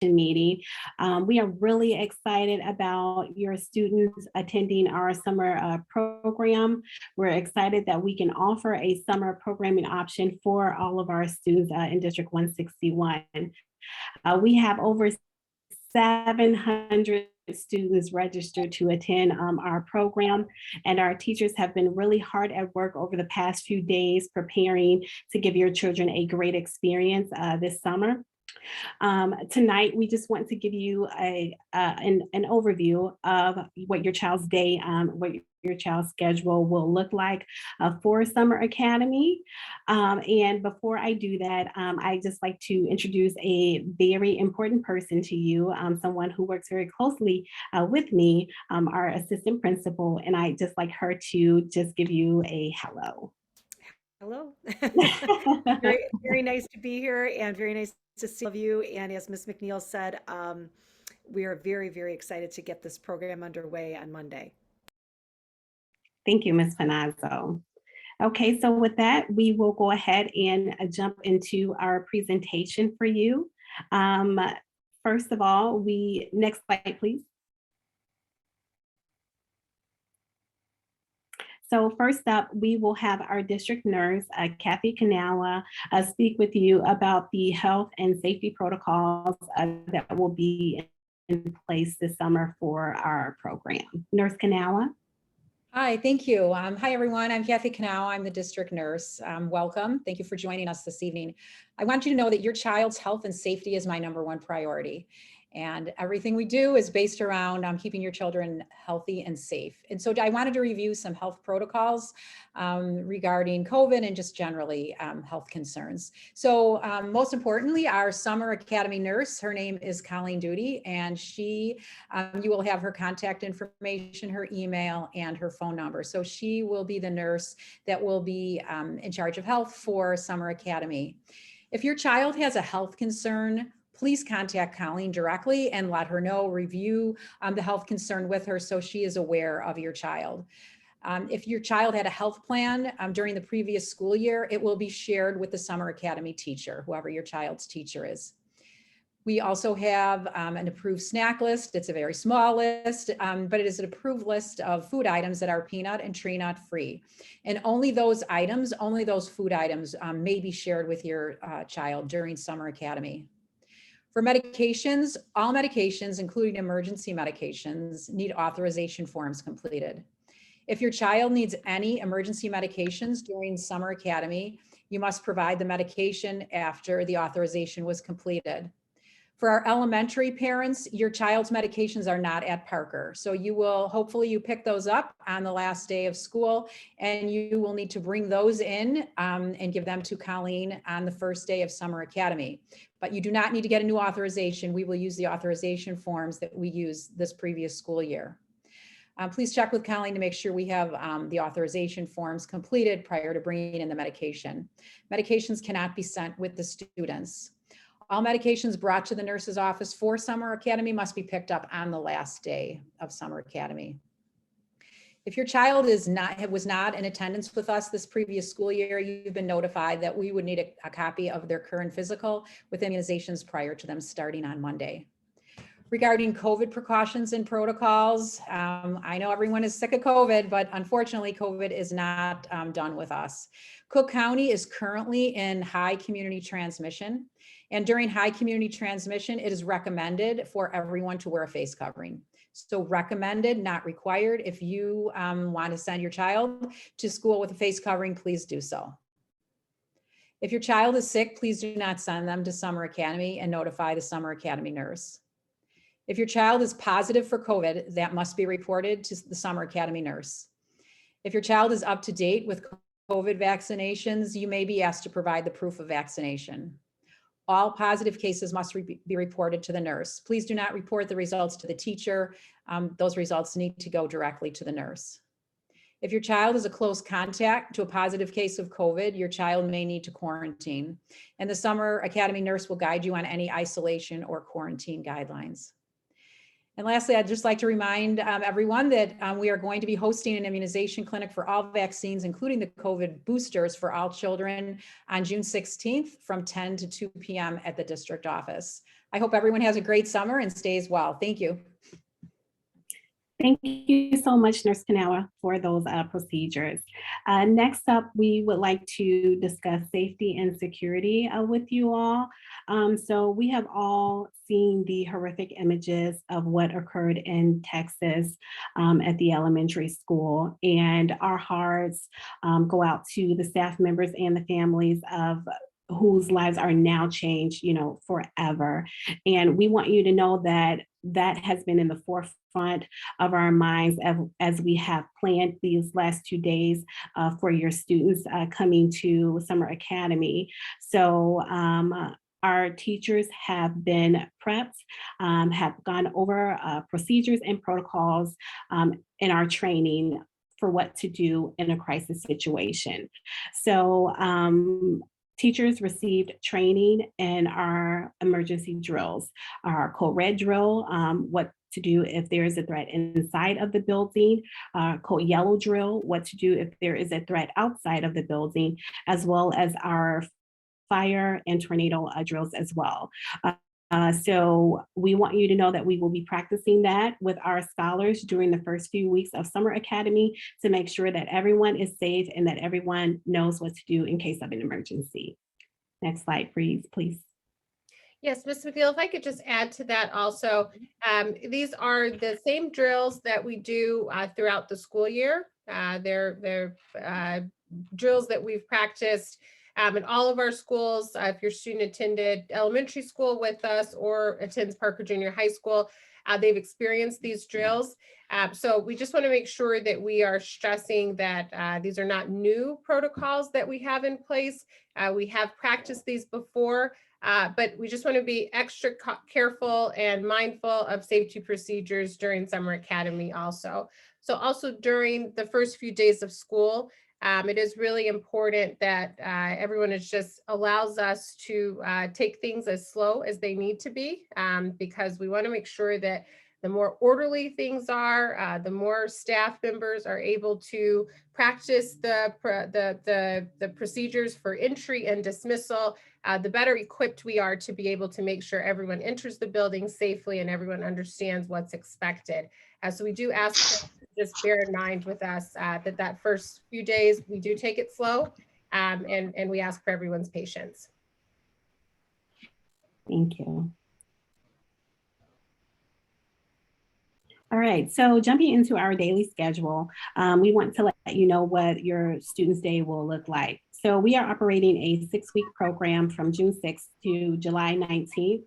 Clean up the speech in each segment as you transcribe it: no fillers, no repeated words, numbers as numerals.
meeting. We are really excited about your students attending our summer program. We're excited that we can offer a summer programming option for all of our students in District 161. We have over 700 students registered to attend our program, and our teachers have been really hard at work over the past few days preparing to give your children a great experience this summer. Tonight, we just want to give you an overview of what your child's day, what your child's schedule will look like for Summer Academy. And before I do that, I just like to introduce a very important person to you, someone who works very closely with me, our assistant principal, and I just like her to just give you a hello. Hello. Very nice to be here and very nice to see all of you. And as Ms. McNeil said, we are very excited to get this program underway on Monday. Thank you, Ms. Panazzo. Okay, so with that, we will go ahead and jump into our presentation for you. First of all, next slide, please. So first up, we will have our district nurse, Kathy Kanawa, speak with you about the health and safety protocols that will be in place this summer for our program. Nurse Kanawa. Hi, thank you. Hi, everyone. I'm Kathy Knau. I'm the district nurse. Welcome. Thank you for joining us this evening. I want you to know that your child's health and safety is my #1 priority. And everything we do is based around keeping your children healthy and safe. And so I wanted to review some health protocols regarding COVID and just generally health concerns. So most importantly, our Summer Academy nurse, her name is Colleen Duty, and you will have her contact information, her email, and her phone number. So she will be the nurse that will be in charge of health for Summer Academy. If your child has a health concern, please contact Colleen directly and let her know, review the health concern with her so she is aware of your child. If your child had a health plan during the previous school year, it will be shared with the Summer Academy teacher, whoever your child's teacher is. We also have an approved snack list. It's a very small list, but it is an approved list of food items that are peanut and tree nut free. And only those food items may be shared with your child during Summer Academy. For medications, all medications, including emergency medications, need authorization forms completed. If your child needs any emergency medications during Summer Academy, you must provide the medication after the authorization was completed. For our elementary parents, your child's medications are not at Parker. So hopefully you pick those up on the last day of school, and you will need to bring those in and give them to Colleen on the first day of Summer Academy. But you do not need to get a new authorization. We will use the authorization forms that we used this previous school year. Please check with Colleen to make sure we have the authorization forms completed prior to bringing in the medication. Medications cannot be sent with the students. All medications brought to the nurse's office for Summer Academy must be picked up on the last day of Summer Academy. If your child was not in attendance with us this previous school year, you've been notified that we would need a copy of their current physical with immunizations prior to them starting on Monday. Regarding COVID precautions and protocols, I know everyone is sick of COVID, but unfortunately COVID is not done with us. Cook County is currently in high community transmission. And during high community transmission, it is recommended for everyone to wear a face covering. So recommended, not required. If you want to send your child to school with a face covering, please do so. If your child is sick, please do not send them to Summer Academy and notify the Summer Academy nurse. If your child is positive for COVID, that must be reported to the Summer Academy nurse. If your child is up to date with COVID vaccinations, you may be asked to provide the proof of vaccination. All positive cases must be reported to the nurse. Please do not report the results to the teacher. Those results need to go directly to the nurse. If your child is a close contact to a positive case of COVID, your child may need to quarantine. And the Summer Academy nurse will guide you on any isolation or quarantine guidelines. And lastly, I'd just like to remind everyone that we are going to be hosting an immunization clinic for all vaccines, including the COVID boosters for all children on June 16th from 10 to 2 p.m. at the district office. I hope everyone has a great summer and stays well. Thank you. Thank you so much, Nurse Kanawa, for those procedures. Next up, we would like to discuss safety and security with you all. So we have all seen the horrific images of what occurred in Texas at the elementary school, and our hearts go out to the staff members and the families of whose lives are now changed, forever. And we want you to know that that has been in the forefront of our minds as we have planned these last 2 days for your students coming to Summer Academy. So our teachers have been prepped, have gone over procedures and protocols in our training for what to do in a crisis situation. So teachers received training in our emergency drills, our code red drill, what to do if there is a threat inside of the building, code yellow drill, what to do if there is a threat outside of the building, as well as our fire and tornado drills as well. So we want you to know that we will be practicing that with our scholars during the first few weeks of Summer Academy to make sure that everyone is safe and that everyone knows what to do in case of an emergency. Next slide, please. Yes, Ms. McNeil, if I could just add to that also, these are the same drills that we do throughout the school year. They're drills that we've practiced in all of our schools. If your student attended elementary school with us or attends Parker Junior High School, they've experienced these drills. So we just want to make sure that we are stressing that these are not new protocols that we have in place. We have practiced these before, but we just want to be extra careful and mindful of safety procedures during Summer Academy also. So also during the first few days of school, it is really important that everyone allows us to take things as slow as they need to be, because we want to make sure that the more orderly things are, the more staff members are able to practice the procedures for entry and dismissal, the better equipped we are to be able to make sure everyone enters the building safely and everyone understands what's expected. So we do ask to just bear in mind with us that first few days, we do take it slow, and we ask for everyone's patience. Thank you. All right, so jumping into our daily schedule, we want to let you know what your student's day will look like. So we are operating a 6-week program from June 6th to July 19th.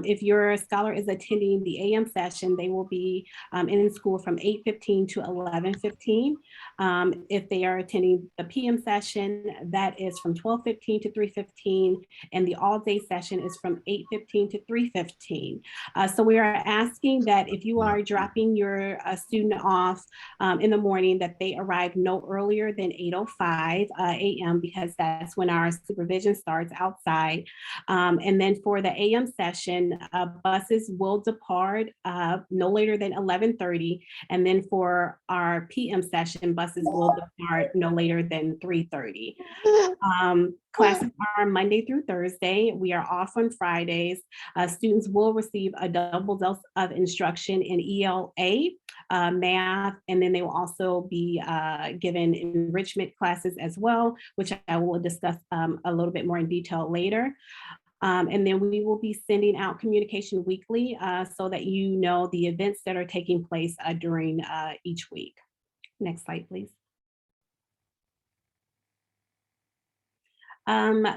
If your scholar is attending the AM session, they will be in school from 8:15 to 11:15. If they are attending the PM session, that is from 12:15 to 3:15, and the all-day session is from 8:15 to 3:15. So we are asking that if you are dropping your student off in the morning, that they arrive no earlier than 8:05 a.m. because that's when our supervision starts outside. And then for the AM session, buses will depart no later than 11:30. And then for our PM session, buses will depart no later than 3:30. Classes are Monday through Thursday. We are off on Fridays. Students will receive a double dose of instruction in ELA, math, and then they will also be given enrichment classes as well, which I will discuss a little bit more in detail later. And then we will be sending out communication weekly so that you know the events that are taking place during each week. Next slide, please.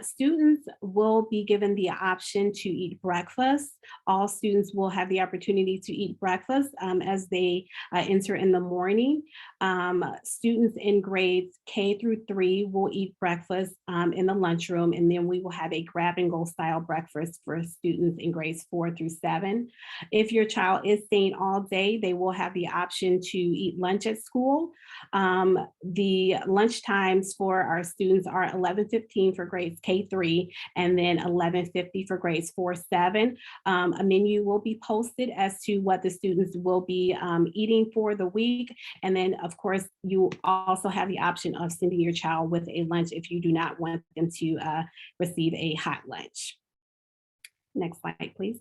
Students will be given the option to eat breakfast. All students will have the opportunity to eat breakfast as they enter in the morning. Students in grades K through 3 will eat breakfast in the lunchroom, and then we will have a grab and go style breakfast for students in grades 4 through 7. If your child is staying all day, they will have the option to eat lunch at school. The lunch times for our students are 11:15 for grades K3 and then 11:50 for grades 4-7. A menu will be posted as to what the students will be eating for the week. And then of course, you also have the option of sending your child with a lunch if you do not want them to receive a hot lunch. Next slide, please.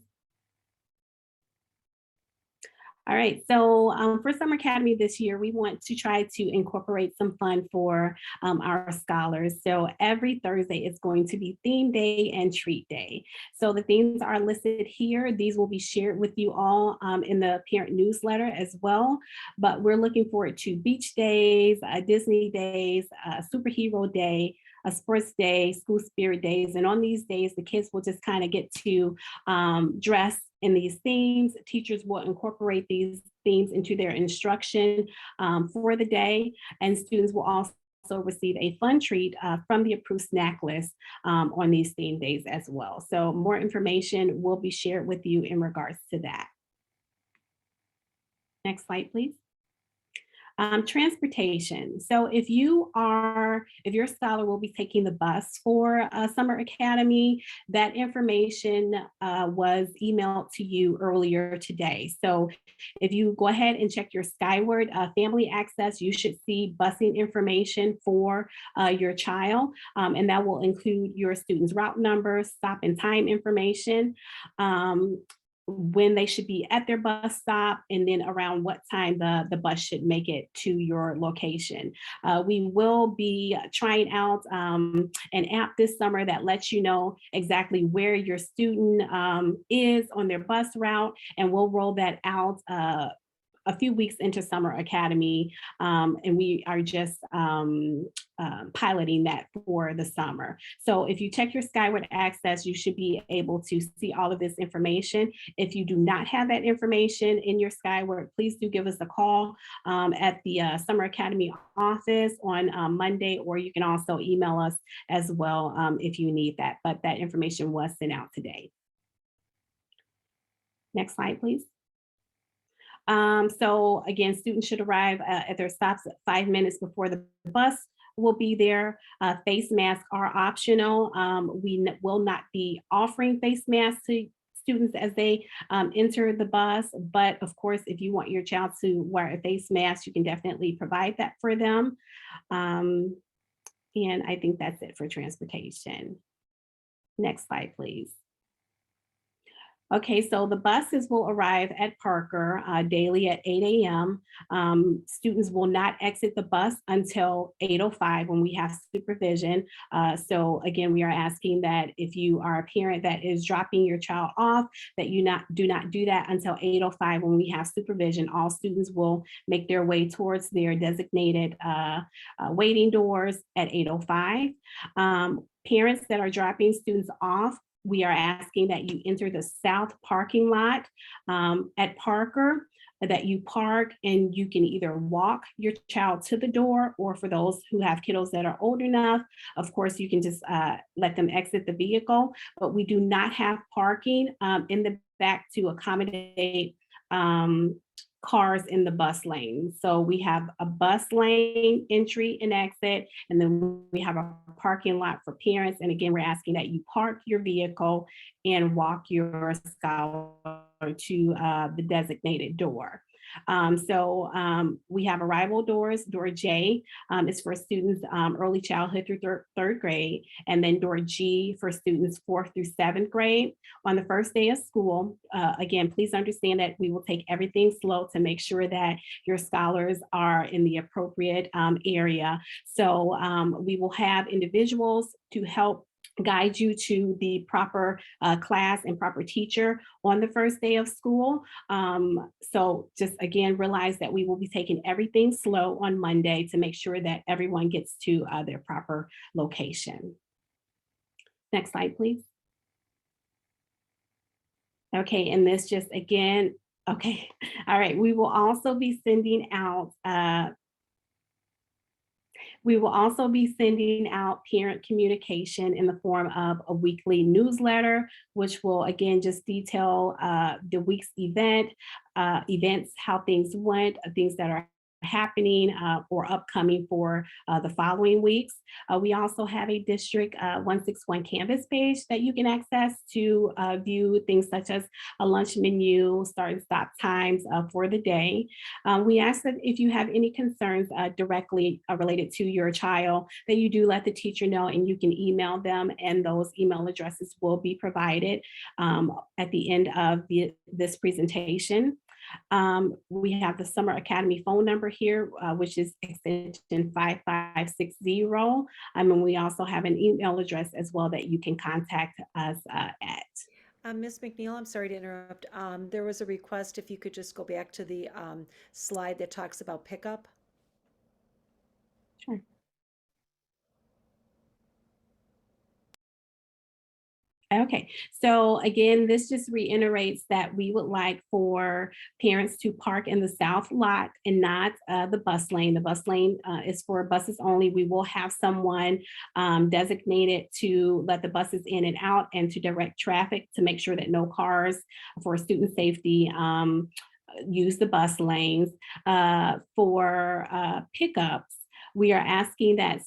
All right, so for Summer Academy this year, we want to try to incorporate some fun for our scholars. So every Thursday is going to be theme day and treat day. So the themes are listed here. These will be shared with you all in the parent newsletter as well. But we're looking forward to beach days, Disney days, superhero day, a sports day, school spirit days. And on these days, the kids will just kind of get to dress in these themes. Teachers will incorporate these themes into their instruction for the day, and students will also receive a fun treat from the approved snack list on these theme days as well. So more information will be shared with you in regards to that. Next slide, please. Transportation. So if your scholar will be taking the bus for Summer Academy, that information was emailed to you earlier today. So if you go ahead and check your Skyward Family Access, you should see busing information for your child, and that will include your student's route number, stop and time information, when they should be at their bus stop, and then around what time the bus should make it to your location. We will be trying out an app this summer that lets you know exactly where your student is on their bus route, and we'll roll that out a few weeks into Summer Academy, and we are just piloting that for the summer. So if you check your Skyward Access, you should be able to see all of this information. If you do not have that information in your Skyward, please do give us a call at the Summer Academy office on Monday, or you can also email us as well if you need that, but that information was sent out today. Next slide, please. So again, students should arrive at their stops 5 minutes before the bus will be there. Face masks are optional. We will not be offering face masks to students as they enter the bus, but of course, if you want your child to wear a face mask, you can definitely provide that for them. And I think that's it for transportation. Next slide, please. Okay, so the buses will arrive at Parker daily at 8 a.m. Students will not exit the bus until 8:05 when we have supervision. So again, we are asking that if you are a parent that is dropping your child off, that you do not do that until 8:05 when we have supervision. All students will make their way towards their designated waiting doors at 8:05. Parents that are dropping students off, we are asking that you enter the south parking lot at Parker, that you park, and you can either walk your child to the door, or for those who have kiddos that are old enough, of course, you can just let them exit the vehicle. But we do not have parking in the back to accommodate cars in the bus lane. So we have a bus lane entry and exit, and then we have a parking lot for parents. And again, we're asking that you park your vehicle and walk your scholar to the designated door. We have arrival doors. Door J is for students early childhood through third grade, and then door G for students 4th through 7th grade. On the first day of school, again, please understand that we will take everything slow to make sure that your scholars are in the appropriate area. So we will have individuals to help guide you to the proper class and proper teacher on the first day of school. So just again, realize that we will be taking everything slow on Monday to make sure that everyone gets to their proper location. Next slide, please. Okay, and this just again, okay, all right, we will also be sending out parent communication in the form of a weekly newsletter, which will again just detail the week's events, how things went, things that are happening or upcoming for the following weeks. We also have a District 161 Canvas page that you can access to view things such as a lunch menu, start and stop times for the day. We ask that if you have any concerns directly related to your child, that you do let the teacher know, and you can email them, and those email addresses will be provided at the end of this presentation. We have the Summer Academy phone number here, which is extension 5560. And we also have an email address as well that you can contact us at. Ms. McNeil, I'm sorry to interrupt. There was a request if you could just go back to the slide that talks about pickup. Sure. Okay, so again, this just reiterates that we would like for parents to park in the south lot and not the bus lane. The bus lane is for buses only. We will have someone designated to let the buses in and out and to direct traffic to make sure that no cars for student safety use the bus lanes. For pickups, we are asking that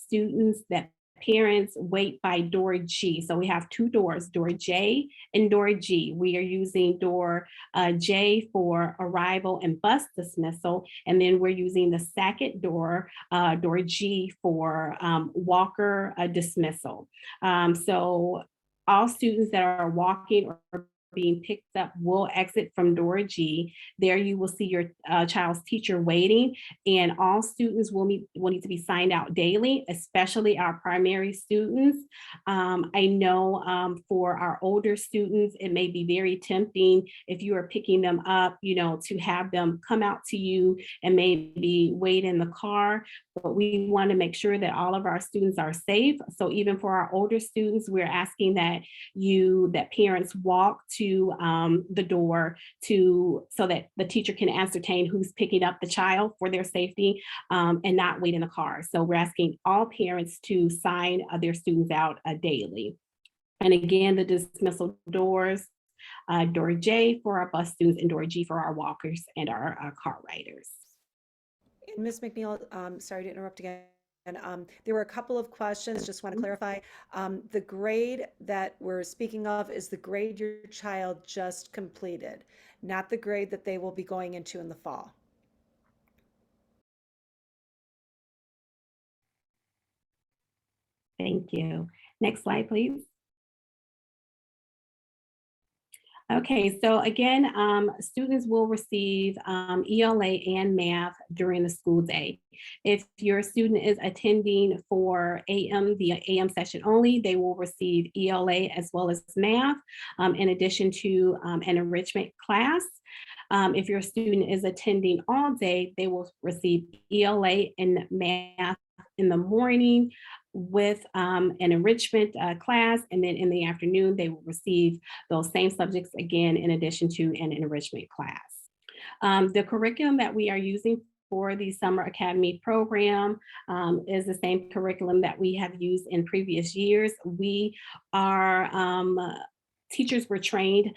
parents wait by door G. So we have two doors, door J and door G. We are using door J for arrival and bus dismissal. And then we're using the second door, door G for walker dismissal. So all students that are walking or being picked up will exit from door G. There you will see your child's teacher waiting, and all students will need to be signed out daily, especially our primary students. I know for our older students, it may be very tempting if you are picking them up, to have them come out to you and maybe wait in the car. But we want to make sure that all of our students are safe. So even for our older students, we're asking that parents walk to the door so that the teacher can ascertain who's picking up the child for their safety and not wait in the car. So we're asking all parents to sign their students out daily. And again, the dismissal doors, door J for our bus students and door G for our walkers and our car riders. And Ms. McNeil, sorry to interrupt again. There were a couple of questions, just want to clarify. The grade that we're speaking of is the grade your child just completed, not the grade that they will be going into in the fall. Thank you. Next slide, please. Okay, so again, students will receive ELA and math during the school day. If your student is attending for the AM session only, they will receive ELA as well as math, in addition to an enrichment class. If your student is attending all day, they will receive ELA and math in the morning with an enrichment class, and then in the afternoon, they will receive those same subjects again in addition to an enrichment class. The curriculum that we are using for the Summer Academy program is the same curriculum that we have used in previous years. Teachers were trained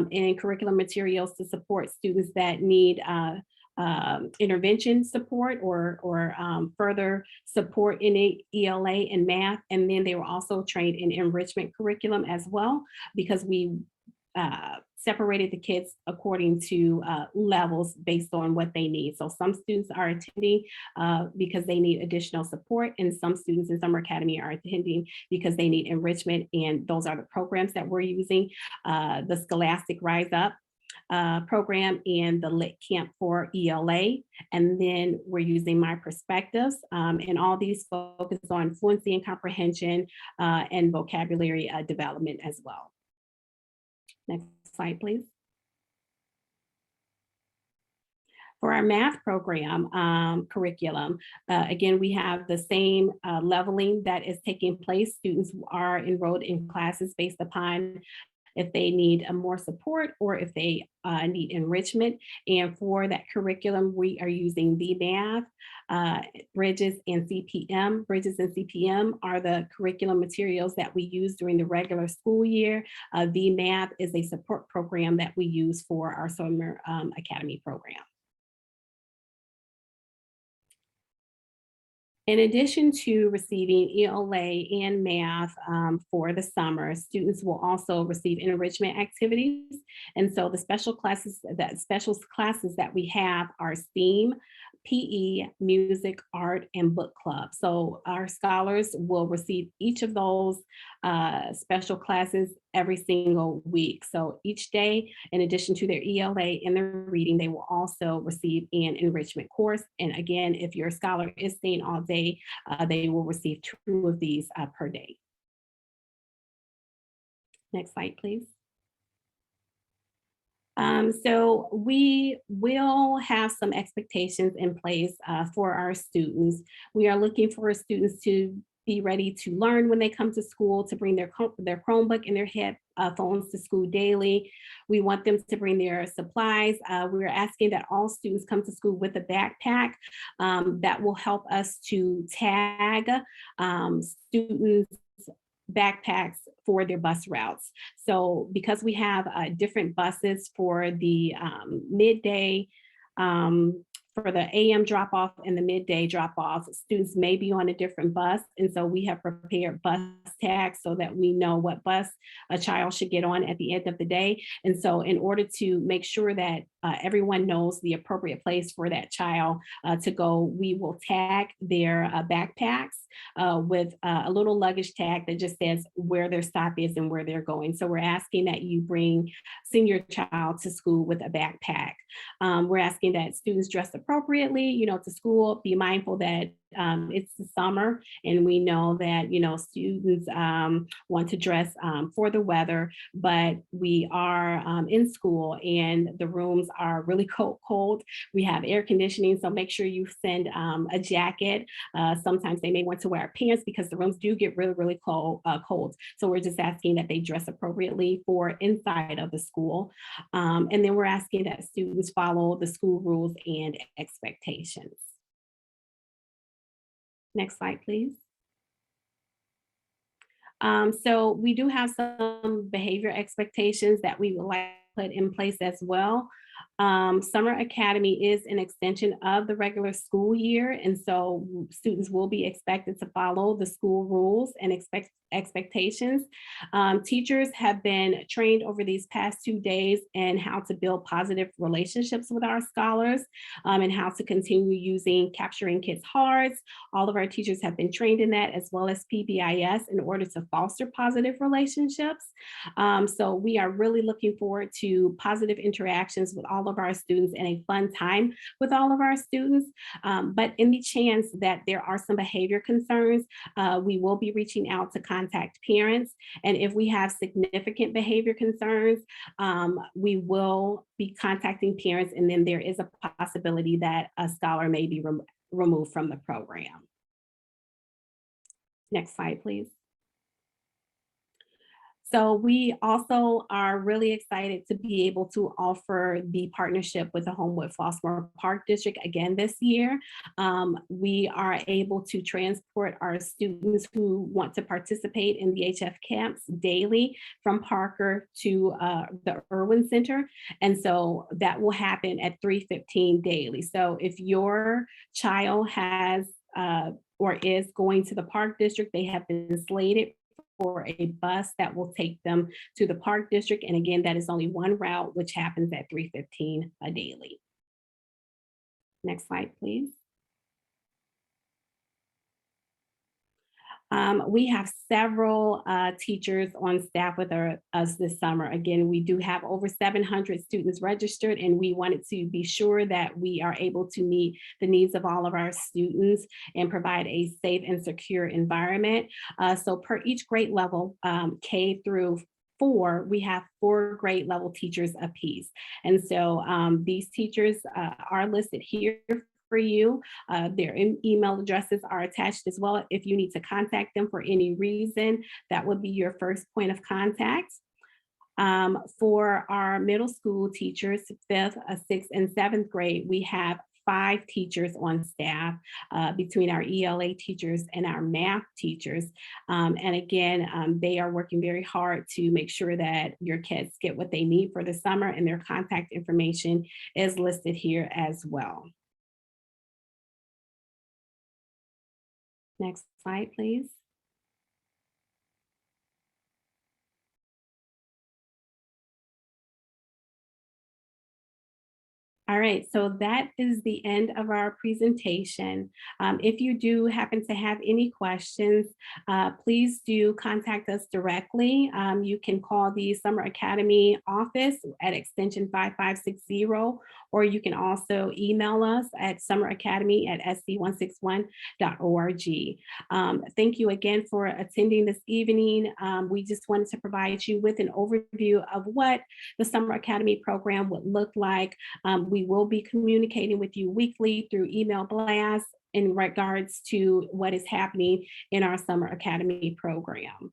in curriculum materials to support students that need intervention support or further support in ELA and math. And then they were also trained in enrichment curriculum as well, because we separated the kids according to levels based on what they need. So some students are attending because they need additional support, and some students in Summer Academy are attending because they need enrichment, and those are the programs that we're using. The Scholastic Rise Up program and the Lit Camp for ELA. And then we're using My Perspectives, and all these focus on fluency and comprehension and vocabulary development as well. Next slide, please. For our math program curriculum, again, we have the same leveling that is taking place. Students are enrolled in classes based upon if they need more support or if they need enrichment. And for that curriculum, we are using VMath, Bridges, and CPM. Bridges and CPM are the curriculum materials that we use during the regular school year. VMath is a support program that we use for our Summer Academy program. In addition to receiving ELA and math for the summer, students will also receive enrichment activities. And so the special classes that we have are STEAM, PE, music, art, and book club. So our scholars will receive each of those special classes every single week. So each day, in addition to their ELA and their reading, they will also receive an enrichment course. And again, if your scholar is staying all day, they will receive 2 of these per day. Next slide, please. So we will have some expectations in place for our students. We are looking for students to be ready to learn when they come to school, to bring their Chromebook and their headphones to school daily. We want them to bring their supplies. We're asking that all students come to school with a backpack that will help us to tag students' backpacks for their bus routes. So because we have different buses for the midday, for the AM drop off and the midday drop off, students may be on a different bus. And so we have prepared bus tags so that we know what bus a child should get on at the end of the day. And so in order to make sure that everyone knows the appropriate place for that child to go, we will tag their backpacks with a little luggage tag that just says where their stop is and where they're going. So we're asking that you send your child to school with a backpack. We're asking that students dress appropriately, to school. Be mindful that it's the summer, and we know that students want to dress for the weather, but we are in school and the rooms are really cold. We have air conditioning, so make sure you send a jacket. Sometimes they may want to wear pants because the rooms do get really cold. So we're just asking that they dress appropriately for inside of the school. And then we're asking that students follow the school rules and expectations. Next slide, please. So we do have some behavior expectations that we would like to put in place as well. Summer Academy is an extension of the regular school year, and so students will be expected to follow the school rules and expectations. Teachers have been trained over these past 2 days in how to build positive relationships with our scholars and how to continue using Capturing Kids' Hearts. All of our teachers have been trained in that, as well as PBIS, in order to foster positive relationships. So we are really looking forward to positive interactions with all of our students and a fun time with all of our students. But in the chance that there are some behavior concerns, we will be reaching out to contact parents. And if we have significant behavior concerns, we will be contacting parents, and then there is a possibility that a scholar may be removed from the program. Next slide, please. So we also are really excited to be able to offer the partnership with the Homewood Flossmoor Park District again this year. We are able to transport our students who want to participate in the HF camps daily from Parker to the Irwin Center. And so that will happen at 3:15 daily. So if your child has or is going to the Park District, they have been slated for a bus that will take them to the Park District. And again, that is only one route, which happens at 3:15 daily. Next slide, please. We have several teachers on staff with us this summer. Again, we do have over 700 students registered, and we wanted to be sure that we are able to meet the needs of all of our students and provide a safe and secure environment. So per each grade level, K through 4, we have 4 grade level teachers apiece. And so these teachers are listed here for you. Their email addresses are attached as well. If you need to contact them for any reason, that would be your first point of contact. For our middle school teachers, 5th, 6th, and 7th grade, we have 5 teachers on staff between our ELA teachers and our math teachers. And again, they are working very hard to make sure that your kids get what they need for the summer, and their contact information is listed here as well. Next slide, please. All right, so that is the end of our presentation. If you do happen to have any questions, please do contact us directly. You can call the Summer Academy office at extension 5560, or you can also email us at summeracademy@sc161.org. Thank you again for attending this evening. We just wanted to provide you with an overview of what the Summer Academy program would look like. We will be communicating with you weekly through email blasts in regards to what is happening in our Summer Academy program.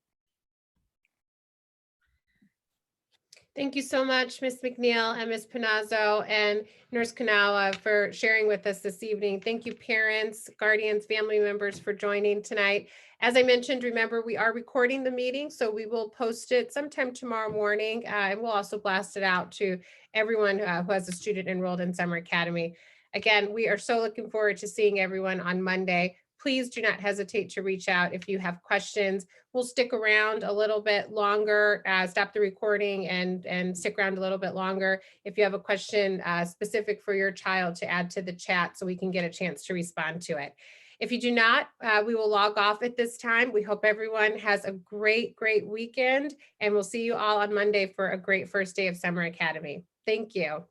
Thank you so much, Ms. McNeil and Ms. Panazzo and Nurse Kanawa for sharing with us this evening. Thank you, parents, guardians, family members for joining tonight. As I mentioned, remember, we are recording the meeting, so we will post it sometime tomorrow morning, and we'll also blast it out to everyone who has a student enrolled in Summer Academy. Again, we are so looking forward to seeing everyone on Monday. Please do not hesitate to reach out if you have questions. We'll stick around a little bit longer, stop the recording and stick around a little bit longer if you have a question specific for your child to add to the chat so we can get a chance to respond to it. If you do not, we will log off at this time. We hope everyone has a great, great weekend, and we'll see you all on Monday for a great first day of Summer Academy. Thank you.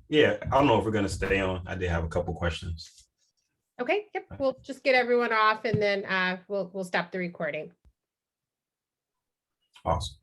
Yeah, I don't know if we're going to stay on. I did have a couple questions. Okay, yep, we'll just get everyone off and then we'll stop the recording. Awesome.